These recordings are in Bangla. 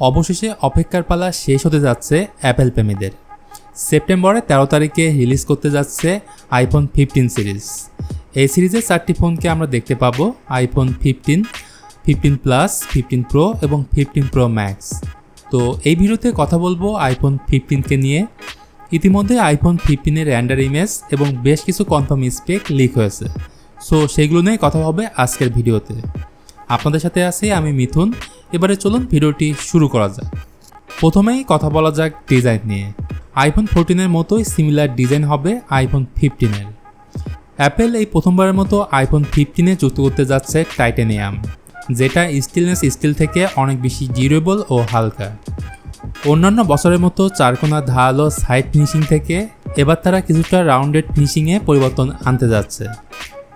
অবশেষে অপেক্ষার পালা শেষ হতে যাচ্ছে অ্যাপেল প্রেমীদের। সেপ্টেম্বরের 13 তারিখে রিলিজ করতে যাচ্ছে আইফোন 15 সিরিজ। এই সিরিজের 4টি ফোনকে আমরা দেখতে পাবো: আইফোন 15, 15 প্লাস, 15 প্রো এবং 15 প্রো ম্যাক্স। তো এই ভিডিওতে কথা বলবো আইফোন 15কে নিয়ে। ইতিমধ্যে আইফোন 15-এর র্যান্ডার ইমেজ এবং বেশ কিছু কনফার্ম স্পেক লিক হয়েছে। সো সেগুলো নিয়ে কথা হবে আজকের ভিডিওতে। আপনাদের সাথে আছি আমি মিথুন। এবারে চলুন ভিডিওটি শুরু করা যাক। প্রথমেই কথা বলা যাক ডিজাইন নিয়ে। আইফোন 14-এর মতোই সিমিলার ডিজাইন হবে আইফোন 15-এর। অ্যাপেল এই প্রথমবারের মতো আইফোন 15-এ যুক্ত করতে যাচ্ছে টাইটানিয়াম, যেটা স্টিলনেস স্টিল থেকে অনেক বেশি ডিউরেবল ও হালকা। অন্যান্য বছরের মতো চারকোনা ধারালো সাইড ফিনিশিং থেকে এবার তারা কিছুটা রাউন্ডেড ফিনিশিংয়ে পরিবর্তন আনতে যাচ্ছে,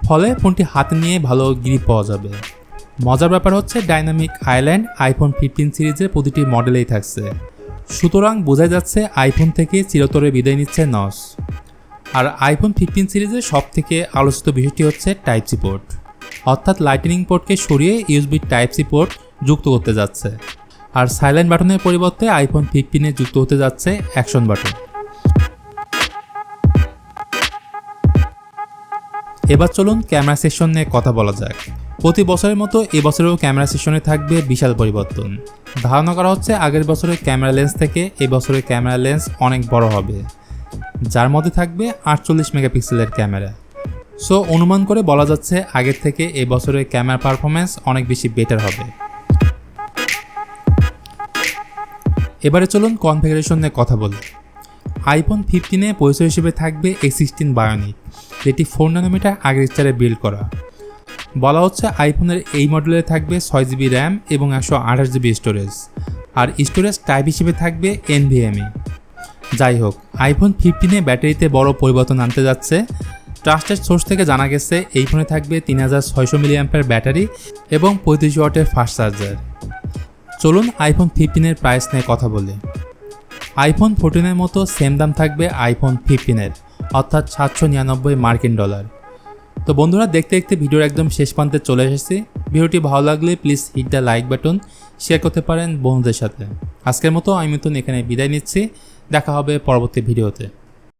ফলে ফোনটি হাতে নিয়ে ভালো গ্রিপ পাওয়া যাবে। মজার ব্যাপার হচ্ছে ডাইনামিক আইল্যান্ড আইফোন 15 সিরিজের প্রতিটি মডেলেই থাকছে, সুতরাং বোঝা যাচ্ছে আইফোন থেকে চিরতরে বিদায় নিচ্ছে নস। আর আইফোন 15 সিরিজের সব থেকে আলোচিত বিষয়টি হচ্ছে টাইপ সি পোর্ট, অর্থাৎ লাইটনিং পোর্টকে সরিয়ে ইউএসবি টাইপ সি পোর্ট যুক্ত করতে যাচ্ছে। আর সাইলেন্ট বাটনের পরিবর্তে আইফোন 15-এ যুক্ত হতে যাচ্ছে অ্যাকশন বাটন। এবার চলুন ক্যামেরা সেকশন নিয়ে কথা বলা যাক। প্রতি বছরের মতো এবছরেও ক্যামেরা সেকশনে থাকবে বিশাল পরিবর্তন। ধারণা করা হচ্ছে আগের বছরের ক্যামেরা লেন্স থেকে এবছরের ক্যামেরা লেন্স অনেক বড় হবে, যার মধ্যে থাকবে 48 মেগাপিক্সেলের ক্যামেরা। সো অনুমান করে বলা যাচ্ছে আগের থেকে এবছরের ক্যামেরা পারফরমেন্স অনেক বেশি বেটার হবে। এবারে চলুন কনফিগারেশন নিয়ে কথা বলি। আইফোন 15-এ পরিচয় হিসেবে থাকবে A16 বায়োনিক, যেটি 4 ন্যানোমিটার আগের স্টারে বিল্ড করা। বলা হচ্ছে আইফোনের এই মডেলে থাকবে 6GB র্যাম এবং 128GB স্টোরেজ, আর স্টোরেজ টাইপ হিসেবে থাকবে NVMe। যাই হোক, আইফোন 15-এ ব্যাটারিতে বড় পরিবর্তন আনতে যাচ্ছে। ট্রাস্টেড সোর্স থেকে জানা গেছে এই ফোনে থাকবে 3600 mAh ব্যাটারি এবং 35 ওয়াটের ফাস্ট চার্জার। চলুন আইফোন 15-এর প্রাইস নিয়ে কথা বলি। আইফোন 14-এর মতো সেম দাম থাকবে আইফোন 15-এর, অর্থাৎ $799। তো বন্ধুরা, দেখতে দেখতে ভিডিওর একদম শেষ প্রান্তে চলে এসেছি। ভিডিওটি ভালো লাগলে please hit the like button, share করতে পারেন বন্ধুদের সাথে। আজকের মতো আমি মিথুন এখানে বিদায় নিচ্ছি। দেখা হবে পরবর্তী ভিডিওতে।